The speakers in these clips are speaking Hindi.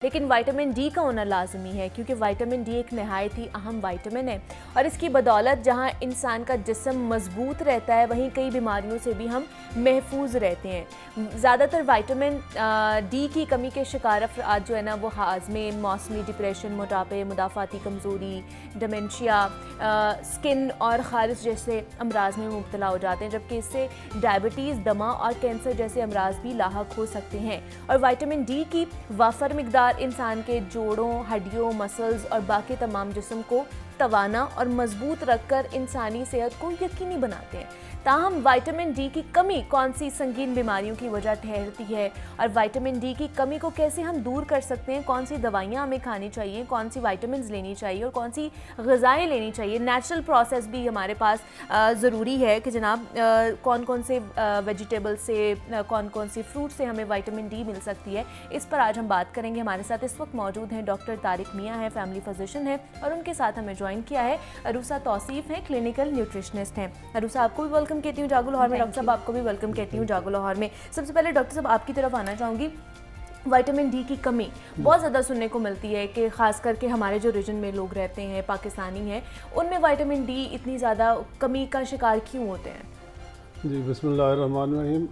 लेकिन विटामिन डी का होना लाजमी है क्योंकि विटामिन डी एक नहायत ही अहम विटामिन है और इसकी बदौलत जहां इंसान का जिस्म मजबूत रहता है वहीं कई बीमारियों से भी हम महफूज रहते हैं। ज़्यादातर विटामिन डी की कमी के शिकार अफराद जो है ना वो हाजमे, मौसमी डिप्रेशन, मोटापे, मुदाफ़ाती कमज़ोरी, डिमेंशिया, स्किन और खारिश जैसे अमराज में मुब्तला हो जाते हैं, जबकि इससे डायबिटीज़, दमा और कैंसर जैसे अमराज भी लाहक हो सकते हैं। और विटामिन डी की वाफर मिकदार इंसान के जोड़ों, हड्डियों, मसल्स और बाकी तमाम जिस्म को तवाना और मजबूत रखकर इंसानी सेहत को यकीनी बनाते हैं। ताहम विटामिन डी की कमी कौन सी संगीन बीमारियों की वजह ठहरती है और विटामिन डी की कमी को कैसे हम दूर कर सकते हैं, कौन सी दवाइयाँ हमें खानी चाहिए, कौन सी विटामिन लेनी चाहिए और कौन सी ग़िज़ाएँ लेनी चाहिए, नेचुरल प्रोसेस भी हमारे पास ज़रूरी है कि जनाब कौन कौन से वेजिटेबल से, कौन कौन सी फ्रूट से हमें विटामिन डी मिल सकती है, इस पर आज हम बात करेंगे। हमारे साथ इस वक्त मौजूद हैं डॉक्टर तारिक मियाँ हैं, फैमिली फिजिशियन है और उनके साथ हमें ज्वाइन किया है अरूसा तौसीफ हैं, क्लिनिकल न्यूट्रिशनिस्ट हैं। अरूसा, आपको भी वेलकम कहती हूँ जागो लाहौर में, डॉक्टर साहब आपको भी वेलकम कहती हूँ जागो लाहौर में। सबसे पहले डॉक्टर साहब आपकी तरफ आना चाहूँगी। विटामिन डी की कमी बहुत ज़्यादा सुनने को मिलती है कि ख़ास करके हमारे जो रीजन में लोग रहते हैं, पाकिस्तानी हैं, उनमें विटामिन डी इतनी ज़्यादा कमी का शिकार क्यों होते हैं? जी, बिस्मिल्लाहिर्रहमानिर्रहीम।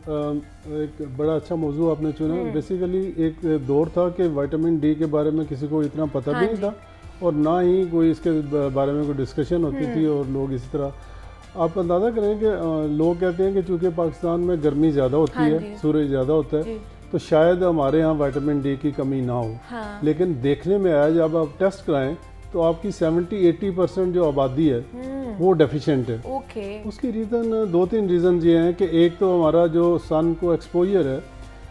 एक बड़ा अच्छा मौजू आपने चुना। बेसिकली एक दौर था कि विटामिन डी के बारे में किसी को इतना पता भी नहीं था और ना ही कोई इसके बारे में कोई डिस्कशन होती थी और लोग इसी तरह, आप अंदाज़ा करें कि लोग कहते हैं कि चूँकि पाकिस्तान में गर्मी ज़्यादा होती है, सूरज ज़्यादा होता है, तो शायद हमारे यहाँ विटामिन डी की कमी ना हो। लेकिन देखने में आया जब आप टेस्ट कराएं तो आपकी 70-80% जो आबादी है वो डेफिशिएंट है। उसकी रीज़न 2-3 रीज़न ये हैं कि एक तो हमारा जो सन को एक्सपोजर है,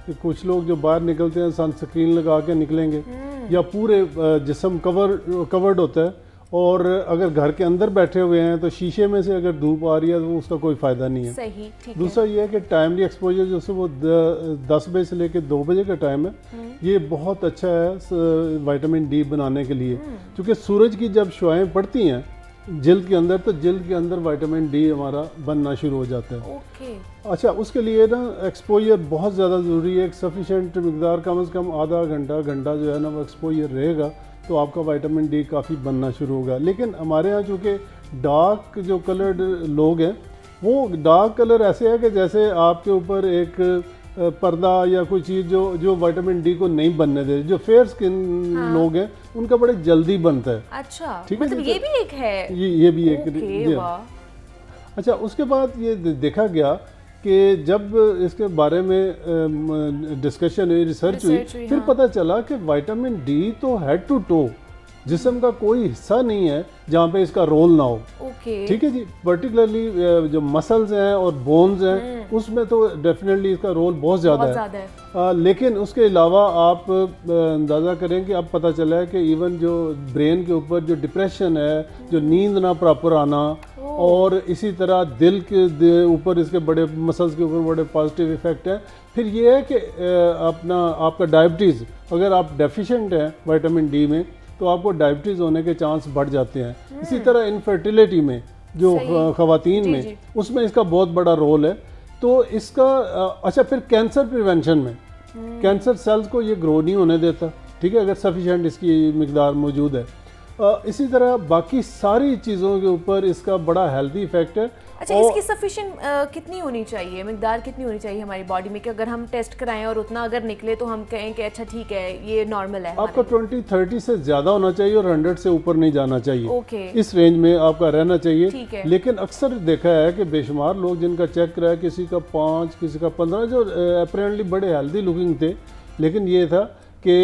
कि कुछ लोग जो बाहर निकलते हैं सन स्क्रीन लगा के निकलेंगे या पूरे जिस्म कवर्ड होता है, और अगर घर के अंदर बैठे हुए हैं तो शीशे में से अगर धूप आ रही है तो उसका कोई फ़ायदा नहीं है। सही, ठीक दूसरा ये है कि टाइमली एक्सपोजर जो वो 10 बजे से लेकर 2 बजे का टाइम है, ये बहुत अच्छा है विटामिन डी बनाने के लिए, क्योंकि सूरज की जब शुआएं पड़ती हैं जिल्द के अंदर तो जिल्द के अंदर विटामिन डी हमारा बनना शुरू हो जाता है। अच्छा, उसके लिए ना एक्सपोजर बहुत ज़्यादा ज़रूरी है। एक सफिशेंट मिकदार कम से कम आधा घंटा जो है ना वो एक्सपोजर रहेगा तो आपका विटामिन डी काफ़ी बनना शुरू होगा। लेकिन हमारे यहाँ चूँकि डार्क जो कलर्ड लोग हैं, वो डार्क कलर ऐसे है कि जैसे आपके ऊपर एक पर्दा या कोई चीज़ जो विटामिन डी को नहीं बनने दे। जो फेयर स्किन लोग हैं उनका बड़े जल्दी बनता है। अच्छा, ठीक है, मतलब ये भी एक है, ये भी एक। अच्छा, उसके बाद ये देखा गया कि जब इसके बारे में डिस्कशन हुई, रिसर्च हुई, फिर पता चला कि विटामिन डी तो हेड टू टो जिस्म का कोई हिस्सा नहीं है जहाँ पे इसका रोल ना हो। ठीक है जी, पर्टिकुलरली जो मसल्स हैं और बोन्स हैं उसमें तो डेफिनेटली इसका रोल बहुत ज़्यादा है। लेकिन उसके अलावा आप अंदाज़ा करें कि अब पता चला है कि इवन जो ब्रेन के ऊपर जो डिप्रेशन है, जो नींद ना प्रॉपर आना, और इसी तरह दिल के ऊपर इसके बड़े मसल्स के ऊपर बड़े पॉजिटिव इफेक्ट हैं। फिर ये है कि आपका डायबिटीज़, अगर आप डेफिशिएंट हैं विटामिन डी में तो आपको डायबिटीज़ होने के चांस बढ़ जाते हैं। इसी तरह इनफर्टिलिटी में जो ख़वातीन में, उसमें इसका बहुत बड़ा रोल है। तो इसका अच्छा, फिर कैंसर प्रिवेंशन में कैंसर सेल्स को ये ग्रो नहीं होने देता, ठीक है, अगर सफिशेंट इसकी मिकदार मौजूद है। इसी तरह बाकी सारी चीज़ों के ऊपर इसका बड़ा हेल्दी इफेक्ट है। अच्छा, इसकी सफिशिएंट कितनी होनी चाहिए, मिकदार कितनी होनी चाहिए हमारी बॉडी में कि अगर हम टेस्ट कराएं और उतना अगर निकले तो हम कहें कि अच्छा ठीक है ये नॉर्मल है? आपका 20-30 से ज़्यादा होना चाहिए और 100 से ऊपर नहीं जाना चाहिए। इस रेंज में आपका रहना चाहिए। लेकिन अक्सर देखा है कि बेशुमार लोग जिनका चेक कराया, किसी का 5, किसी का 15, जो अपेरेंटली बड़े हेल्दी लुकिंग थे, लेकिन ये था कि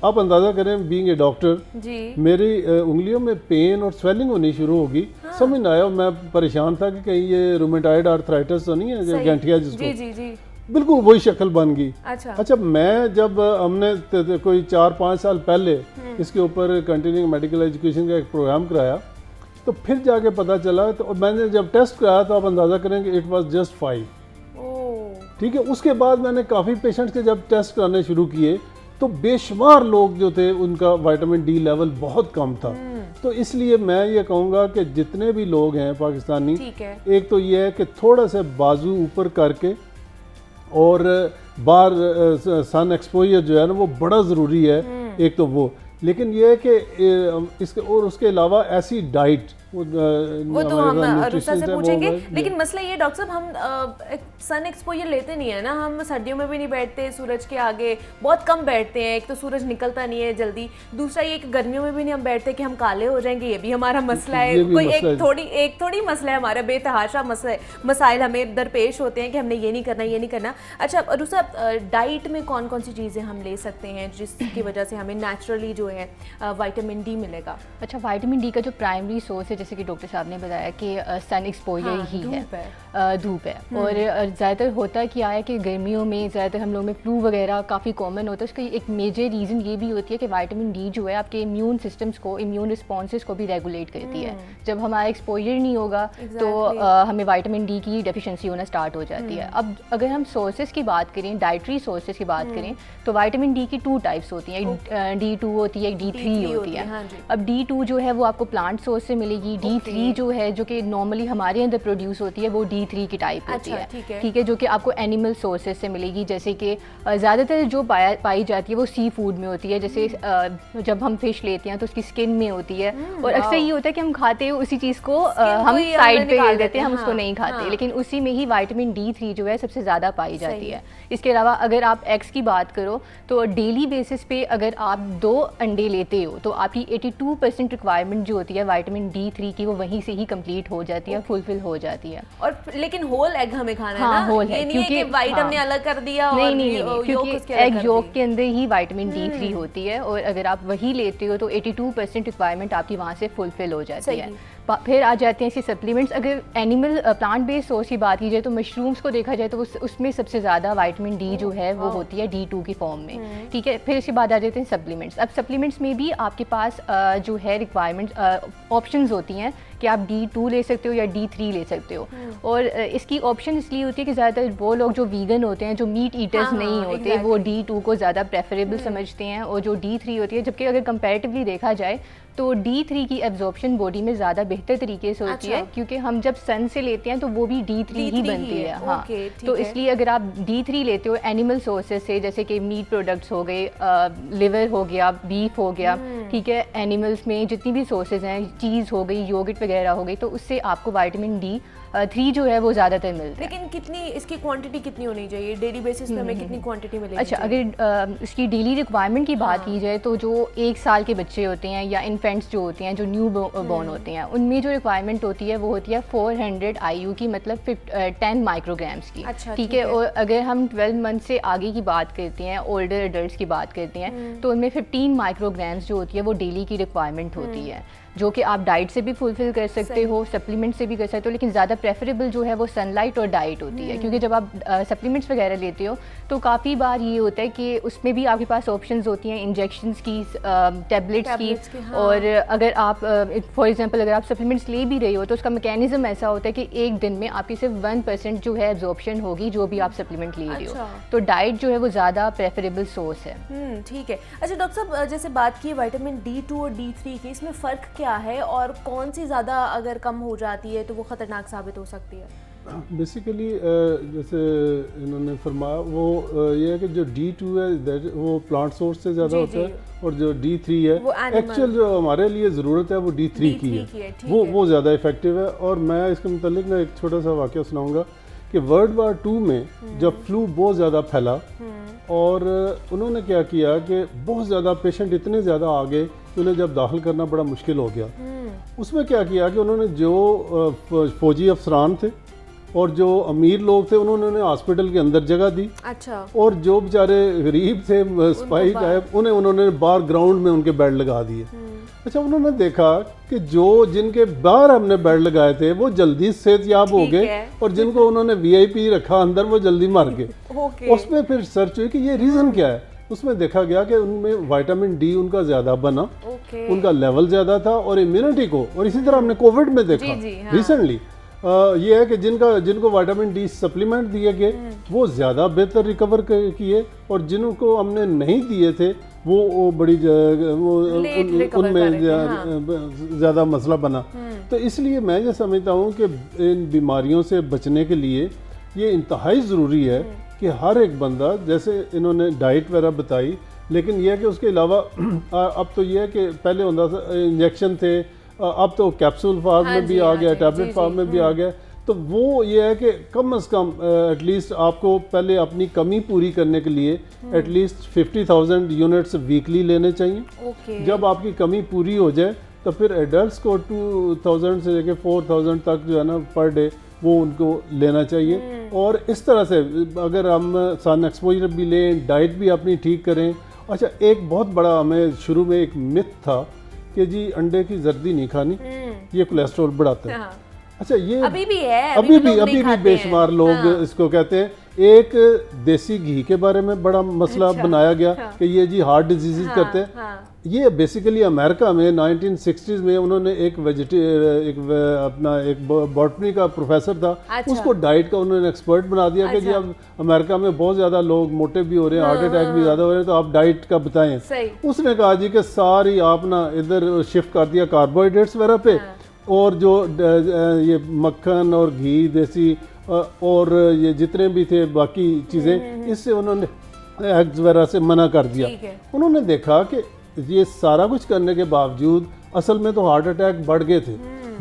आप अंदाज़ा करें, बीइंग ए डॉक्टर, मेरी उंगलियों में पेन और स्वेलिंग होनी शुरू होगी। समझ ना आया, मैं परेशान था कि कहीं ये रूमेटॉइड आर्थराइटिस तो नहीं है, जो गठिया जिसको, बिल्कुल वही शक्ल बन गई। अच्छा, मैं जब हमने कोई 4-5 साल पहले इसके ऊपर कंटिन्यूइंग मेडिकल एजुकेशन का एक प्रोग्राम कराया, तो फिर जाके पता चला, तो मैंने जब टेस्ट कराया तो आप अंदाज़ा करें कि इट वाज जस्ट 5। ठीक है, उसके बाद मैंने काफ़ी पेशेंट्स के जब टेस्ट कराने शुरू किए तो बेशुमार लोग जो थे उनका विटामिन डी लेवल बहुत कम था। तो इसलिए मैं ये कहूँगा कि जितने भी लोग हैं पाकिस्तानी, एक तो ये है कि थोड़ा सा बाजू ऊपर करके और बाहर सन एक्सपोजर जो है ना वो बड़ा ज़रूरी है एक तो वो, लेकिन ये है कि इसके और उसके अलावा ऐसी डाइट वो तो हम रुसा से पूछेंगे, लेकिन मसला ये डॉक्टर साहब हम सन एक्सपोजर लेते नहीं है ना, हम सर्दियों में भी नहीं बैठते सूरज के आगे, बहुत कम बैठते हैं। एक तो सूरज निकलता नहीं है जल्दी, दूसरा ये कि गर्मियों में भी नहीं हम बैठते कि हम काले हो जाएंगे, ये भी हमारा मसला है। कोई एक थोड़ी मसला है हमारा, बेतहाशा मसाइल हमें दरपेश होते हैं कि हमने ये नहीं करना, ये नहीं करना। अच्छा रुसा, डाइट में कौन कौन सी चीज़ें हम ले सकते हैं जिसकी वजह से हमें नेचुरली जो है विटामिन डी मिलेगा? अच्छा, विटामिन डी का जो प्राइमरी सोर्स है, जैसे कि डॉक्टर साहब ने बताया कि सन एक्सपोजर ही है, धूप है। और ज़्यादातर होता क्या है कि गर्मियों में ज़्यादातर हम लोग में फ्लू वगैरह काफ़ी कॉमन होता है। उसका एक मेजर रीज़न ये भी होती है कि विटामिन डी जो है आपके इम्यून सिस्टम्स को, इम्यून रिस्पॉन्सेज को भी रेगुलेट करती है। जब हमारा एक्सपोजर नहीं होगा तो हमें विटामिन डी की डेफिशिएंसी होना स्टार्ट हो जाती है। अब अगर हम सोर्सेज की बात करें, डाइटरी सोर्सेज की बात करें, तो विटामिन डी की 2 टाइप्स होती हैं, D2 होती है, D3 होती है। अब D2 जो है वो आपको प्लांट सोर्स से मिलेगी, D3 जो है जो कि नॉर्मली हमारे अंदर प्रोड्यूस होती है वो D3 की टाइप होती है, ठीक है, जो कि आपको एनिमल सोर्सेज से मिलेगी। जैसे कि ज़्यादातर जो पाई जाती है वो सी फूड में होती है, जैसे जब हम फिश लेते हैं तो उसकी स्किन में होती है। और अक्सर ये होता है कि हम खाते हैं उसी चीज़ को हम साइड पे ले देते हैं, हम उसको नहीं खाते, लेकिन उसी में ही विटामिन D3 जो है सबसे ज़्यादा पाई जाती है। इसके अलावा अगर आप एग्स की बात करो तो डेली बेसिस पे अगर आप 2 अंडे लेते हो तो आपकी 82% रिक्वायरमेंट जो होती है विटामिन D3 की वो वहीं से ही कंप्लीट हो जाती है, फुलफिल हो जाती है। और लेकिन होल एग हमें खाना है ना, होल ये नहीं है कि वाइट हमने अलग कर दिया और नहीं, क्योंकि एग योक के अंदर ही विटामिन D3 होती है और अगर आप वही लेते हो तो 82% रिक्वायरमेंट आपकी वहाँ से फुलफिल हो जाती है। फिर आ जाते हैं ऐसे सप्लीमेंट्स। अगर एनिमल प्लांट बेस्ड सोर्स की बात की जाए तो मशरूम्स को देखा जाए तो उसमें सबसे ज़्यादा विटामिन डी जो है वो होती है D2 की फॉर्म में, ठीक है। फिर इसके बाद आ जाते हैं सप्लीमेंट्स। अब सप्लीमेंट्स में भी आपके पास जो है रिक्वायरमेंट ऑप्शंस होती हैं कि आप D2 ले सकते हो या D3 ले सकते हो। और इसकी ऑप्शन इसलिए होती है कि ज़्यादातर वो लोग जो वीगन होते हैं, जो मीट ईटर्स नहीं होते, वो D2 को ज़्यादा प्रेफरेबल समझते हैं, और जो D3 होती है, जबकि अगर कंपैरेटिवली देखा जाए तो D3 की एब्जॉर्प्शन बॉडी में ज़्यादा बेहतर तरीके से होती है, क्योंकि हम जब सन से लेते हैं तो वो भी D3 ही बनती है। हाँ, तो इसलिए अगर आप D3 लेते हो एनिमल सोर्सेज से, जैसे कि मीट प्रोडक्ट्स हो गए, लिवर हो गया, बीफ हो गया, ठीक है, एनिमल्स में जितनी भी सोर्सेज हैं, चीज़ हो गई, योगर्ट वगैरह हो गई, तो उससे आपको विटामिन D3 जो है वो ज़्यादातर मिलता है। लेकिन कितनी इसकी क्वांटिटी कितनी होनी चाहिए डेली बेसिस पे, हमें कितनी क्वांटिटी मिलेगी? अच्छा, अगर इसकी डेली रिक्वायरमेंट की बात की जाए तो जो 1 साल के बच्चे होते हैं या इन्फेंट्स जो होते हैं, जो न्यू बॉर्न होते हैं, उनमें जो रिक्वायरमेंट होती है वो होती है 400 IU की, मतलब 10 माइक्रोग्राम्स की। अच्छा, ठीक है। और अगर हम 12 मंथ से आगे की बात करते हैं, ओल्डर एडल्ट की बात करते हैं, तो उनमें 15 माइक्रोग्राम्स जो होती है वो डेली की रिक्वायरमेंट होती है, जो कि आप डाइट से भी फुलफिल कर सकते हो, सप्लीमेंट से भी कर सकते हो, लेकिन ज़्यादा प्रेफरेबल जो है वो सनलाइट और डाइट होती है। क्योंकि जब आप सप्लीमेंट्स वगैरह लेते हो तो काफ़ी बार ये होता है कि उसमें भी आपके पास ऑप्शंस होती हैं इंजेक्शंस की, टैबलेट्स की। और अगर आप फॉर एग्जांपल अगर आप सप्लीमेंट्स ले भी रहे हो तो उसका मैकेनिज्म ऐसा होता है कि एक दिन में आपकी सिर्फ 1% जो है एब्जॉर्प्शन होगी जो भी आप सप्लीमेंट ले रहे हो। तो डाइट जो है वो ज़्यादा प्रेफरेबल सोर्स है। ठीक है। अच्छा डॉक्टर साहब, जैसे बात की विटामिन D2 और D3 की, इसमें फ़र्क क्या है और कौन सी ज़्यादा अगर कम हो जाती है तो वो ख़तरनाक साबित हो सकती है? बेसिकली जैसे इन्होंने फरमाया वो ये है कि जो D2 है वो प्लांट सोर्स से ज़्यादा होता है, और जो D3 है एक्चुअल जो हमारे लिए ज़रूरत है वो D3 की है, वो ज़्यादा इफेक्टिव है। और मैं इसके मुतालिक ना एक छोटा सा वाक़या सुनाऊंगा कि वर्ल्ड वार 2 में जब फ्लू बहुत ज़्यादा फैला और उन्होंने क्या किया कि बहुत ज़्यादा पेशेंट इतने ज़्यादा आ गए कि उन्हें जब दाखिल करना बड़ा मुश्किल हो गया। उसमें क्या किया कि उन्होंने जो फौजी अफसरान थे और जो अमीर लोग थे उन्होंने हॉस्पिटल के अंदर जगह दी। अच्छा। और जो बेचारे गरीब थे सिपाही टाइप उन्होंने बाहर ग्राउंड में उनके बेड लगा दिए। अच्छा, उन्होंने देखा कि जिनके बाहर हमने बेड लगाए थे वो जल्दी सेहतयाब हो गए और जिनको उन्होंने VIP रखा अंदर वो जल्दी मर गए। उसमें फिर सर्च हुई कि ये रीज़न क्या है। उसमें देखा गया कि उनमें विटामिन D उनका ज़्यादा बना, उनका लेवल ज़्यादा था और इम्यूनिटी को, और इसी तरह हमने कोविड में देखा रिसेंटली ये है कि जिनको विटामिन D सप्लीमेंट दिए गए वो ज़्यादा बेहतर रिकवर किए, और जिनको हमने नहीं दिए थे वो बड़ी उनमें ज़्यादा मसला बना। तो इसलिए मैं ये समझता हूँ कि इन बीमारियों से बचने के लिए ये इंतहाई ज़रूरी है कि हर एक बंदा, जैसे इन्होंने डाइट वगैरह बताई, लेकिन यह है कि उसके अलावा अब तो यह है कि पहले होता था इंजेक्शन थे, अब तो कैप्सूल फार्म में भी आ गया, टैबलेट फार्म में भी आ गया। तो वो ये है कि कम से कम एटलीस्ट आपको पहले अपनी कमी पूरी करने के लिए एटलीस्ट 50,000 यूनिट्स वीकली लेने चाहिए। जब आपकी कमी पूरी हो जाए तो फिर एडल्ट्स को 2,000 से लेकर 4,000 तक जो है ना पर डे वो उनको लेना चाहिए। और इस तरह से अगर हम सन एक्सपोजर भी लें, डाइट भी अपनी ठीक करें। अच्छा, एक बहुत बड़ा हमें शुरू में एक मिथ था कि जी अंडे की जर्दी नहीं खानी, ये कोलेस्ट्रॉल बढ़ाता है। अच्छा, ये अभी भी बेशुमार लोग इसको कहते हैं। एक देसी घी के बारे में बड़ा मसला बनाया गया कि ये जी हार्ट डिजीज करते हैं। ये बेसिकली अमेरिका में 1960s में उन्होंने एक बॉटनी का प्रोफेसर था, उसको डाइट का उन्होंने एक्सपर्ट बना दिया कि जी अब अमेरिका में बहुत ज़्यादा लोग मोटे भी हो रहे हैं, हार्ट अटैक भी ज़्यादा हो रहे हैं, तो आप डाइट का बताएं। उसने कहा जी कि सारी आप ना इधर शिफ्ट कर दिया कार्बोहाइड्रेट्स वगैरह पे, और जो ये मक्खन और घी देसी और ये जितने भी थे बाकी चीज़ें, इससे उन्होंने एग्स वगैरह से मना कर दिया। उन्होंने देखा कि ये सारा कुछ करने के बावजूद असल में तो हार्ट अटैक बढ़ गए थे।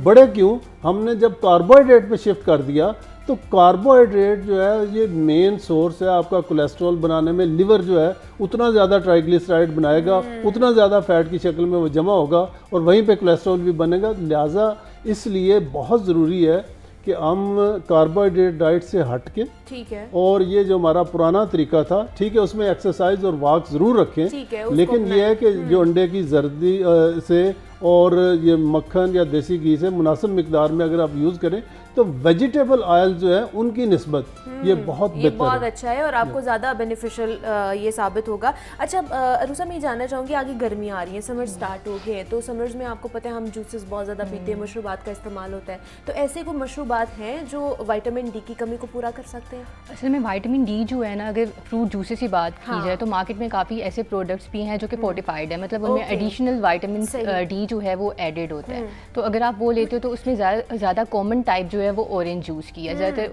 बढ़े क्यों? हमने जब कार्बोहाइड्रेट पे शिफ्ट कर दिया, तो कार्बोहाइड्रेट जो है ये मेन सोर्स है आपका कोलेस्ट्रॉल बनाने में। लिवर जो है उतना ज़्यादा ट्राइग्लिसराइड बनाएगा, उतना ज़्यादा फैट की शक्ल में वो जमा होगा और वहीं पे कोलेस्ट्रॉल भी बनेगा। लिहाजा इसलिए बहुत ज़रूरी है कि हम कार्बोहाइड्रेट डाइट से हट के, ठीक है, और ये जो हमारा पुराना तरीका था, ठीक है, उसमें एक्सरसाइज और वॉक ज़रूर रखें, लेकिन ये है कि जो अंडे की जर्दी से और ये मक्खन या देसी घी से मुनासिब मिकदार में अगर आप यूज़ करें तो वेजिटेबल ऑयल जो है उनकी निस्बत ये बहुत बेहतर है, बहुत अच्छा है और आपको ज़्यादा बेनिफिशियल ये साबित होगा। अच्छा अरुसा, मैं ये जानना चाहूँगी, आगे गर्मी आ रही है, समर स्टार्ट हो गए हैं, तो समर्स में आपको पता है हम जूसेस बहुत ज़्यादा पीते हैं, मशरूबात का इस्तेमाल होता है, तो ऐसे कोई मशरूबात हैं जो विटामिन डी की कमी को पूरा कर सकते हैं? असल में विटामिन डी जो है ना, अगर फ्रूट जूसेस की बात की जाए तो मार्केट में काफ़ी ऐसे प्रोडक्ट्स भी हैं जो कि फोर्टिफाइड है, मतलब उनमें एडिशनल विटामिन डी जो है वो एडेड होता है। तो अगर आप वो लेते हो तो उसमें ज़्यादा कॉमन टाइप जो है वो ऑरेंज जूस की है। ज़्यादातर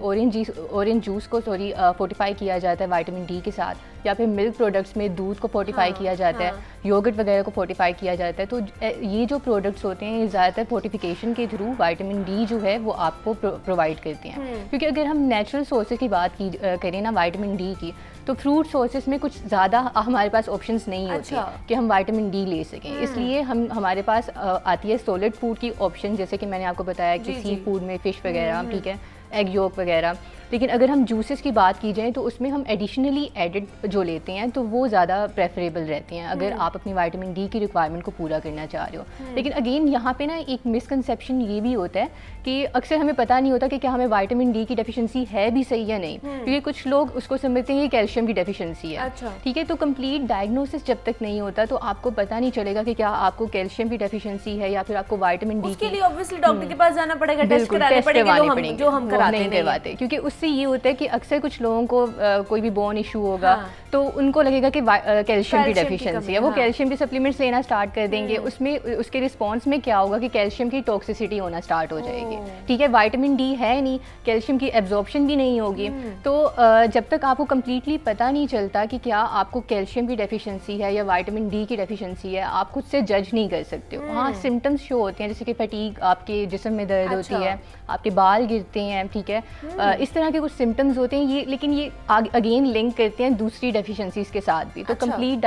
ऑरेंज जूस को फोर्टिफाई किया जाता है विटामिन डी के साथ, या फिर मिल्क प्रोडक्ट्स में दूध को फोर्टिफाई किया जाता है, योगर्ट वगैरह को फोर्टिफाई किया जाता है। तो ये जो प्रोडक्ट्स होते हैं ये ज़्यादातर फोर्टिफिकेशन के थ्रू विटामिन डी जो है वो आपको प्रोवाइड करते हैं। क्योंकि अगर हम नेचुरल सोर्सेज की बात करें ना विटामिन डी की, तो फ्रूट सोर्सेज में कुछ ज़्यादा हमारे पास ऑप्शंस नहीं होते कि हम विटामिन डी ले सकें। इसलिए हमारे पास आती है सॉलिड फूड की ऑप्शन, जैसे कि मैंने आपको बताया कि सी फूड में फ़िश वगैरह, ठीक है, एग योक वगैरह। लेकिन अगर हम जूसेस की बात की जाए तो उसमें हम एडिशनली एडेड जो लेते हैं तो वो ज़्यादा प्रेफरेबल रहते हैं अगर आप अपनी विटामिन डी की रिक्वायरमेंट को पूरा करना चाह रहे हो। लेकिन अगेन यहाँ पे ना एक मिसकंसेप्शन ये भी होता है कि अक्सर हमें पता नहीं होता कि क्या हमें विटामिन डी की डेफिशिएंसी है भी सही या नहीं, क्योंकि कुछ लोग उसको समझते हैं कि कैल्शियम की डेफिशिएंसी है। ठीक है, तो कंप्लीट डायग्नोसिस जब तक नहीं होता तो आपको पता नहीं चलेगा कि क्या आपको कैल्शियम की डेफिशिएंसी है या फिर आपको विटामिन डी। उसके लिए ऑब्वियसली डॉक्टर के पास जाना पड़ेगा, टेस्ट कराने पड़ेंगे जो हम कराते हैं, क्योंकि उससे ये होता है कि अक्सर कुछ लोगों को कोई भी बोन इशू होगा तो उनको लगेगा कि कैल्शियम की डेफिशिएंसी है, वो कैल्शियम के सप्लीमेंट्स लेना स्टार्ट कर देंगे। उसमें उसके रिस्पॉन्स में क्या होगा कि कैल्शियम की टॉक्सिसिटी होना स्टार्ट हो जाएगी। ठीक है, विटामिन डी है नहीं, कैल्शियम की एब्जॉर्प्शन भी नहीं होगी। तो जब तक आपको कम्प्लीटली पता नहीं चलता कि क्या आपको कैल्शियम की डेफिशिएंसी है या विटामिन डी की डेफिशिएंसी है, आप खुद से जज नहीं कर सकते हो। हाँ, सिम्टम्स शो होते हैं, जैसे कि फटीग, आपके जिस्म में दर्द होती है, आपके बाल गिरते हैं, ठीक है, इस तरह के कुछ सिम्टम्स होते हैं ये, लेकिन ये अगेन लिंक करते हैं दूसरी डेफिशिएंसीज के साथ भी। तो कंप्लीट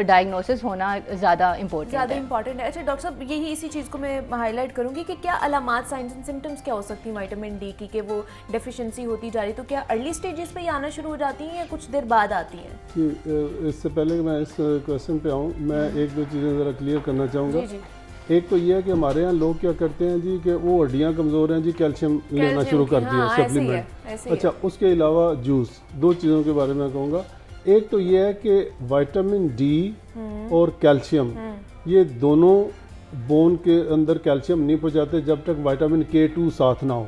डायग्नोसिस होना ज़्यादा इंपॉर्टेंट है। अच्छा डॉक्टर साहब, यही इसी चीज़ को मैं हाईलाइट करूंगी कि क्या अलामात, साइंस एंड सिम्टम्स क्या हो सकती हैं विटामिन डी की कि वो डेफिशिएंसी होती जा रही, तो क्या अर्ली स्टेजेस पे ही आना शुरू हो जाती हैं या कुछ देर बाद आती हैं? इससे पहले मैं इस क्वेश्चन पे आऊँ, मैं एक दो चीज़ें ज़रा क्लियर करना चाहूँगा। एक तो ये है कि हमारे यहाँ लोग क्या करते हैं जी कि वो हड्डियाँ कमज़ोर हैं जी, कैल्शियम लेना शुरू कर दिया, सप्लीमेंट। अच्छा, उसके अलावा जूस, दो चीज़ों के बारे में कहूँगा। एक तो ये है कि विटामिन डी और कैल्शियम ये दोनों बोन के अंदर कैल्शियम नहीं पहुँचाते जब तक विटामिन K2 साथ ना हो।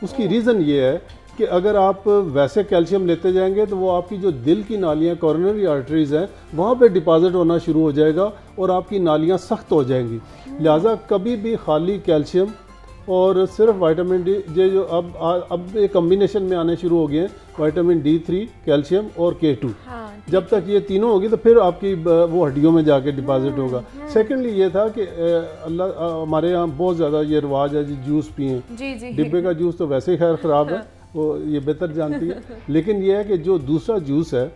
उसकी रीज़न ये है कि अगर आप वैसे कैल्शियम लेते जाएंगे तो वो आपकी जो दिल की नालियाँ, कॉरोनरी आर्टरीज़ हैं, वहाँ पे डिपॉजिट होना शुरू हो जाएगा और आपकी नालियाँ सख्त हो जाएंगी। लिहाजा कभी भी खाली कैल्शियम और सिर्फ विटामिन डी ये जो अब ये कम्बिनेशन में आने शुरू हो गए हैं, विटामिन D3, कैल्शियम और K2। हाँ, जब तक ये तीनों होगी तो फिर आपकी वो हड्डियों में जाके डिपॉजिट होगा। सेकेंडली ये था कि अल्लाह हमारे यहाँ बहुत ज़्यादा ये रिवाज है जी जूस पिए। जी जी डिब्बे का जूस तो वैसे ही खैर ख़राब है, वो ये बेहतर जानती है, लेकिन ये है कि जो दूसरा जूस है,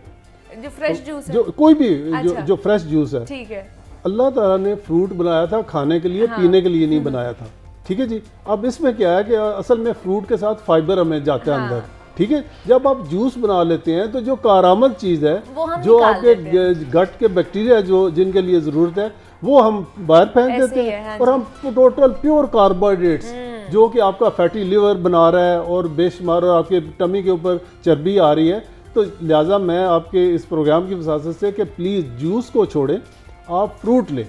जो फ्रेश जूस है, जो कोई भी अच्छा। जो फ्रेश जूस है, ठीक है, अल्लाह ताला ने फ्रूट बनाया था खाने के लिए, पीने के लिए नहीं बनाया था। ठीक है जी। अब इसमें क्या है कि असल में फ्रूट के साथ फाइबर हमें जाता है अंदर। ठीक है, जब आप जूस बना लेते हैं तो जो कारामद चीज़ है, जो आपके गट के बैक्टीरिया जो जिनके लिए ज़रूरत है, वो हम बाहर फेंक देते हैं और हम टोटल प्योर कार्बोहाइड्रेट्स जो कि आपका फैटी लिवर बना रहा है और बेशुमार आपके टमी के ऊपर चर्बी आ रही है। तो लिहाजा मैं आपके इस प्रोग्राम की वसासत से कि प्लीज़ जूस को छोड़ें, आप फ्रूट लें।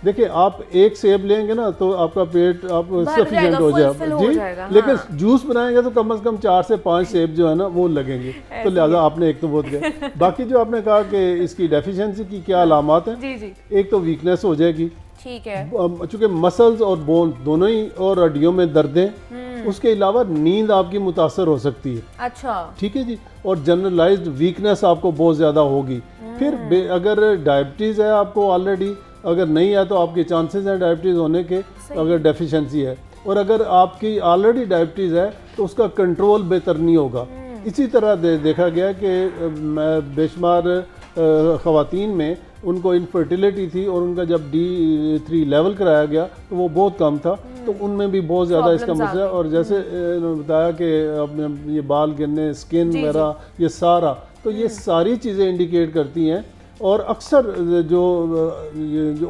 देखिए आप एक सेब लेंगे ना तो आपका पेट आप सफिशिएंट हो जाएगा जी, लेकिन जूस बनाएंगे तो कम से कम 4 से 5 सेब जो है ना वो लगेंगे। तो लिहाजा आपने एक तो बहुत गए। बाकी जो आपने कहा कि इसकी डेफिशिएंसी की क्या अलामात हैं, जी जी, एक तो वीकनेस हो जाएगी, ठीक है, चूँकि मसल्स और बोन दोनों ही और हड्डियों में दर्दें, उसके अलावा नींद आपकी मुतासर हो सकती है। अच्छा, ठीक है जी। और जनरलाइज्ड वीकनेस आपको बहुत ज़्यादा होगी। फिर अगर डायबिटीज़ है आपको ऑलरेडी, अगर नहीं है तो आपके चांसेस हैं डायबिटीज़ होने के, अगर डेफिशिएंसी है। और अगर आपकी ऑलरेडी डायबिटीज़ है तो उसका कंट्रोल बेहतर नहीं होगा। इसी तरह देखा गया कि बेशुमार ख़वातीन में उनको इनफर्टिलिटी थी और उनका जब D3 लेवल कराया गया तो वो बहुत कम था, तो उनमें भी बहुत ज़्यादा इसका मसला। और जैसे इन्होंने बताया कि अपने ये बाल गिरने, स्किन वगैरह, ये सारा, तो ये सारी चीज़ें इंडिकेट करती हैं। और अक्सर जो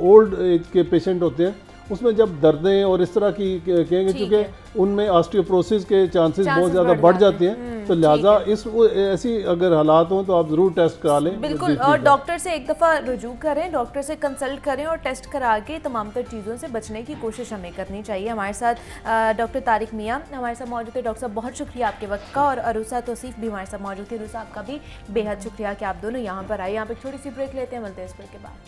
ओल्ड एज के पेशेंट होते हैं उसमें जब दर्दें और इस तरह की कहेंगे, क्योंकि उनमें ऑस्टियोपोरोसिस के चांसेस बहुत ज़्यादा बढ़ जाते हैं, तो लिहाजा इस ऐसी अगर हालात हों तो आप ज़रूर टेस्ट करा लें। बिल्कुल, और डॉक्टर से एक दफ़ा रुजू करें, डॉक्टर से कंसल्ट करें और टेस्ट करा के तमाम तर चीज़ों से बचने की कोशिश हमें करनी चाहिए। हमारे साथ डॉक्टर तारिक मियाँ हमारे साथ मौजूद थे। डॉक्टर साहब बहुत शुक्रिया आपके वक्त का, और अरूसा तौसीफ भी हमारे साथ मौजूद थे। अरूसा आपका भी बेहद शुक्रिया कि आप दोनों यहाँ पर आए। यहाँ पर एक छोटी सी ब्रेक लेते हैं, मिलते हैं इस ब्रेक के बाद।